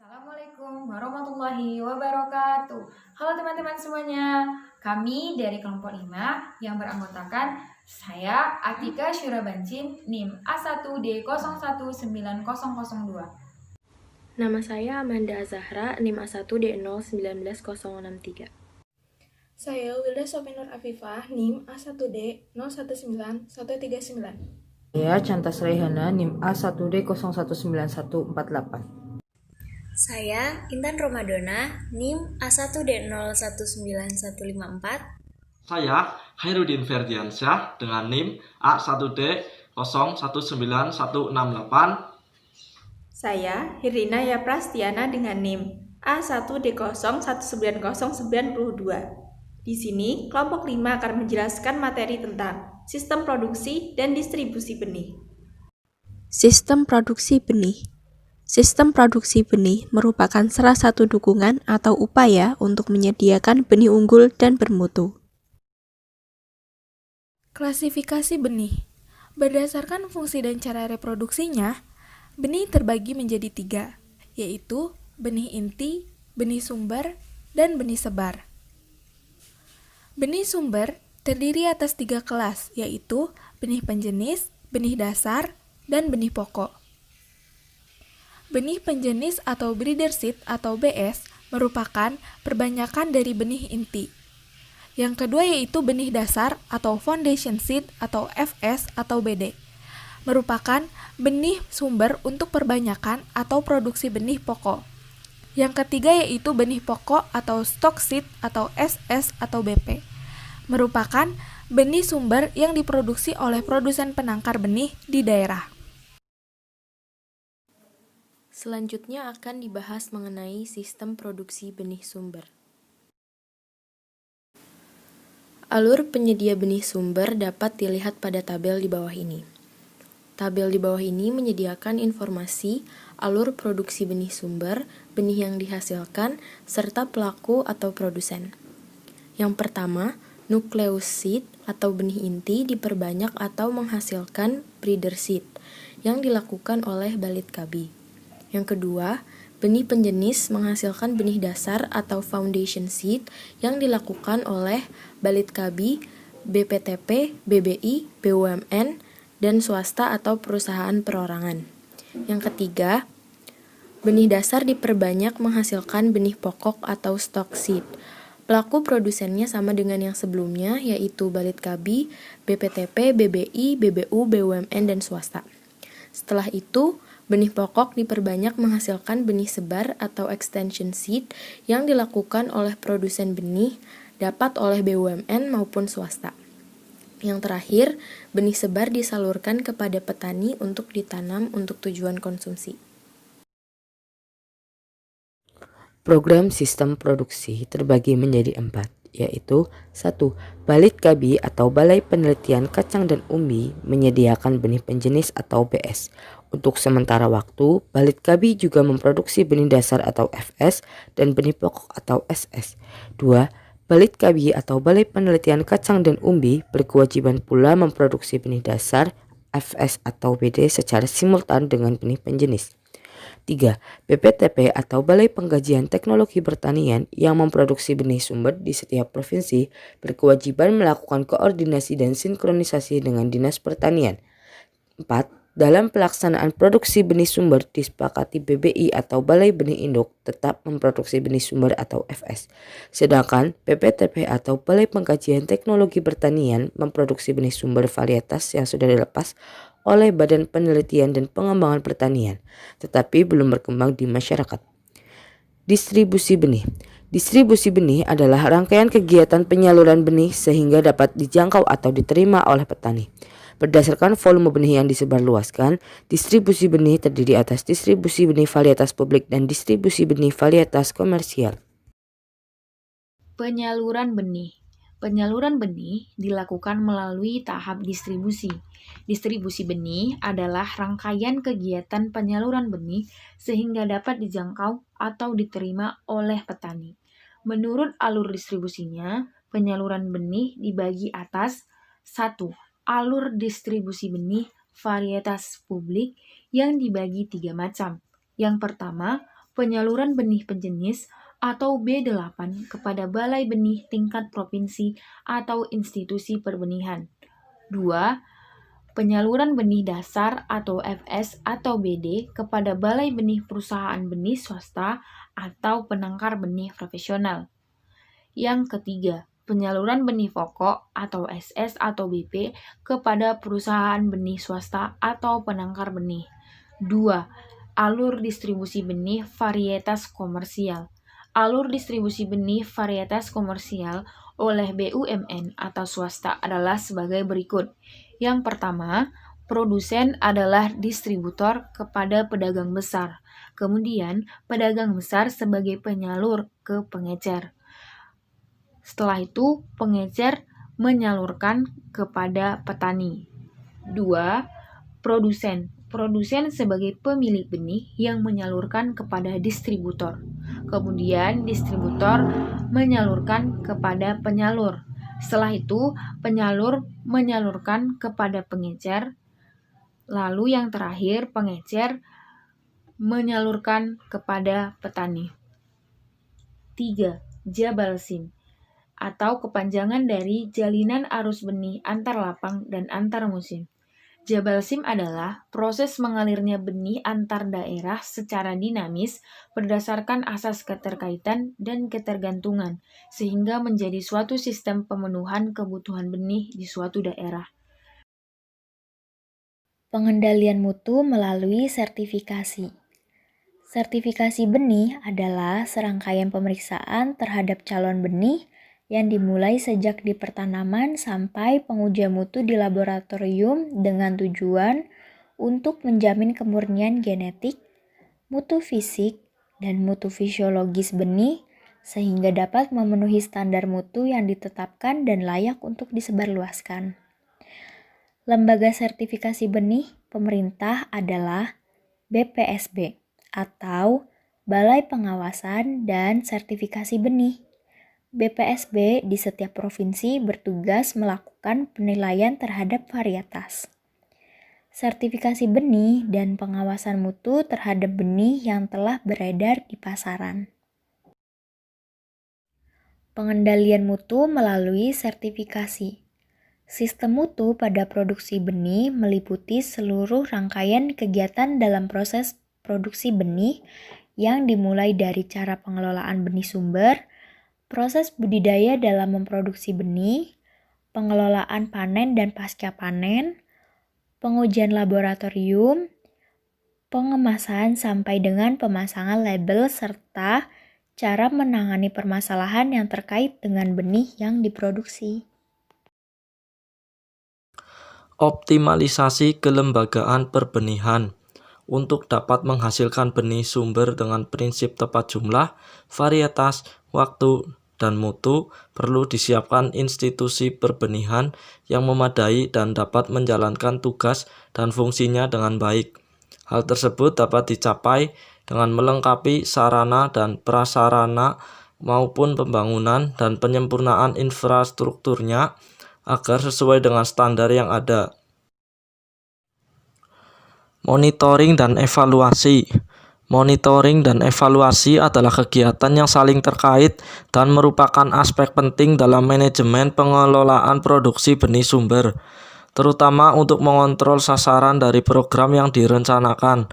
Assalamualaikum warahmatullahi wabarakatuh. Halo teman-teman semuanya. Kami dari kelompok 5 yang beranggotakan saya Atika Syurabancin NIM A1D019002. Nama saya Amanda Azahra, NIM A1D0190063. Saya Wilda Sofinur Afifah, NIM A1D019139. Saya Chantas Raihana, NIM A1D019148. Saya Intan Romadona, NIM A1D019154. Saya Khairuddin Ferdiansyah dengan NIM A1D019168. Saya Hirina Yaprastiana dengan NIM A1D019092. Di sini, kelompok 5 akan menjelaskan materi tentang sistem produksi dan distribusi benih. Sistem produksi benih. Sistem produksi benih merupakan salah satu dukungan atau upaya untuk menyediakan benih unggul dan bermutu. Klasifikasi benih. Berdasarkan fungsi dan cara reproduksinya, benih terbagi menjadi 3, yaitu benih inti, benih sumber, dan benih sebar. Benih sumber terdiri atas 3 kelas, yaitu benih penjenis, benih dasar, dan benih pokok. Benih penjenis atau breeder seed atau BS merupakan perbanyakan dari benih inti. Yang kedua yaitu benih dasar atau foundation seed atau FS atau BD. Merupakan benih sumber untuk perbanyakan atau produksi benih pokok. Yang ketiga yaitu benih pokok atau stock seed atau SS atau BP. Merupakan benih sumber yang diproduksi oleh produsen penangkar benih di daerah. Selanjutnya akan dibahas mengenai sistem produksi benih sumber. Alur penyedia benih sumber dapat dilihat pada tabel di bawah ini. Tabel di bawah ini menyediakan informasi alur produksi benih sumber, benih yang dihasilkan, serta pelaku atau produsen. Yang pertama, nukleus seed atau benih inti diperbanyak atau menghasilkan breeder seed yang dilakukan oleh Balit Kabi. Yang kedua, benih penjenis menghasilkan benih dasar atau foundation seed yang dilakukan oleh Balit Kabi, BPTP, BBI, BUMN, dan swasta atau perusahaan perorangan. Yang ketiga, benih dasar diperbanyak menghasilkan benih pokok atau stock seed. Pelaku produsennya sama dengan yang sebelumnya, yaitu Balit Kabi, BPTP, BBI, BBU, BUMN, dan swasta. Setelah itu, benih pokok diperbanyak menghasilkan benih sebar atau extension seed yang dilakukan oleh produsen benih, dapat oleh BUMN maupun swasta. Yang terakhir, benih sebar disalurkan kepada petani untuk ditanam untuk tujuan konsumsi. Program sistem produksi terbagi menjadi 4, yaitu 1. Balit Kabi atau Balai Penelitian Kacang dan Umbi menyediakan benih penjenis atau BS. Untuk sementara waktu, Balit Kabi juga memproduksi benih dasar atau FS dan benih pokok atau SS. 2. Balit Kabi atau Balai Penelitian Kacang dan Umbi berkewajiban pula memproduksi benih dasar, FS atau BD secara simultan dengan benih penjenis. 3. BPTP atau Balai Pengkajian Teknologi Pertanian yang memproduksi benih sumber di setiap provinsi berkewajiban melakukan koordinasi dan sinkronisasi dengan Dinas Pertanian. 4. Dalam pelaksanaan produksi benih sumber disepakati BBI atau Balai Benih Induk tetap memproduksi benih sumber atau FS. Sedangkan BPTP atau Balai Pengkajian Teknologi Pertanian memproduksi benih sumber varietas yang sudah dilepas oleh Badan Penelitian dan Pengembangan Pertanian, tetapi belum berkembang di masyarakat. Distribusi benih. Distribusi benih adalah rangkaian kegiatan penyaluran benih sehingga dapat dijangkau atau diterima oleh petani. Berdasarkan volume benih yang disebarluaskan, distribusi benih terdiri atas distribusi benih varietas publik dan distribusi benih varietas komersial. Penyaluran benih. Penyaluran benih dilakukan melalui tahap distribusi. Distribusi benih adalah rangkaian kegiatan penyaluran benih sehingga dapat dijangkau atau diterima oleh petani. Menurut alur distribusinya, penyaluran benih dibagi atas 1. Alur distribusi benih varietas publik yang dibagi 3 macam. Yang pertama, penyaluran benih penjenis atau B8 kepada balai benih tingkat provinsi atau institusi perbenihan. 2. Penyaluran benih dasar atau FS atau BD kepada balai benih perusahaan benih swasta atau penangkar benih profesional. Yang ketiga, penyaluran benih pokok atau SS atau BP kepada perusahaan benih swasta atau penangkar benih. 2. Alur distribusi benih varietas komersial. Alur distribusi benih varietas komersial oleh BUMN atau swasta adalah sebagai berikut. Yang pertama, produsen adalah distributor kepada pedagang besar. Kemudian, pedagang besar sebagai penyalur ke pengecer. Setelah itu, pengecer menyalurkan kepada petani. 2. Produsen. Produsen sebagai pemilik benih yang menyalurkan kepada distributor. Kemudian, distributor menyalurkan kepada penyalur. Setelah itu, penyalur menyalurkan kepada pengecer. Lalu yang terakhir, pengecer menyalurkan kepada petani. 3. Jabal SIM atau kepanjangan dari jalinan arus benih antar lapang dan antar musim. Jabal SIM adalah proses mengalirnya benih antar daerah secara dinamis berdasarkan asas keterkaitan dan ketergantungan, sehingga menjadi suatu sistem pemenuhan kebutuhan benih di suatu daerah. Pengendalian mutu melalui sertifikasi. Sertifikasi benih adalah serangkaian pemeriksaan terhadap calon benih yang dimulai sejak di pertanaman sampai pengujian mutu di laboratorium dengan tujuan untuk menjamin kemurnian genetik, mutu fisik, dan mutu fisiologis benih sehingga dapat memenuhi standar mutu yang ditetapkan dan layak untuk disebarluaskan. Lembaga sertifikasi benih pemerintah adalah BPSB atau Balai Pengawasan dan Sertifikasi Benih. BPSB di setiap provinsi bertugas melakukan penilaian terhadap varietas, sertifikasi benih, dan pengawasan mutu terhadap benih yang telah beredar di pasaran. Pengendalian mutu melalui sertifikasi. Sistem mutu pada produksi benih meliputi seluruh rangkaian kegiatan dalam proses produksi benih yang dimulai dari cara pengelolaan benih sumber, proses budidaya dalam memproduksi benih, pengelolaan panen dan pasca panen, pengujian laboratorium, pengemasan sampai dengan pemasangan label, serta cara menangani permasalahan yang terkait dengan benih yang diproduksi. Optimalisasi kelembagaan perbenihan. Untuk dapat menghasilkan benih sumber dengan prinsip tepat jumlah, varietas, waktu, dan mutu, perlu disiapkan institusi perbenihan yang memadai dan dapat menjalankan tugas dan fungsinya dengan baik. Hal tersebut dapat dicapai dengan melengkapi sarana dan prasarana maupun pembangunan dan penyempurnaan infrastrukturnya agar sesuai dengan standar yang ada. Monitoring dan evaluasi. Monitoring dan evaluasi adalah kegiatan yang saling terkait dan merupakan aspek penting dalam manajemen pengelolaan produksi benih sumber, terutama untuk mengontrol sasaran dari program yang direncanakan.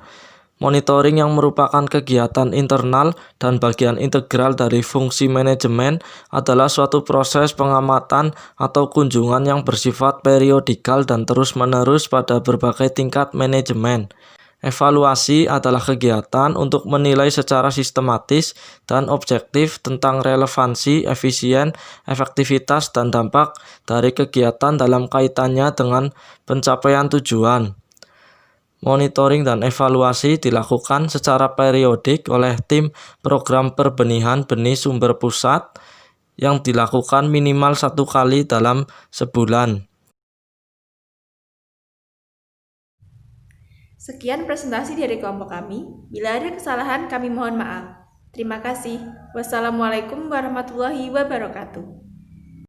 Monitoring yang merupakan kegiatan internal dan bagian integral dari fungsi manajemen adalah suatu proses pengamatan atau kunjungan yang bersifat periodikal dan terus-menerus pada berbagai tingkat manajemen. Evaluasi adalah kegiatan untuk menilai secara sistematis dan objektif tentang relevansi, efisien, efektivitas, dan dampak dari kegiatan dalam kaitannya dengan pencapaian tujuan. Monitoring dan evaluasi dilakukan secara periodik oleh tim program perbenihan benih sumber pusat yang dilakukan minimal 1 kali dalam sebulan. Sekian presentasi dari kelompok kami. Bila ada kesalahan, kami mohon maaf. Terima kasih. Wassalamualaikum warahmatullahi wabarakatuh.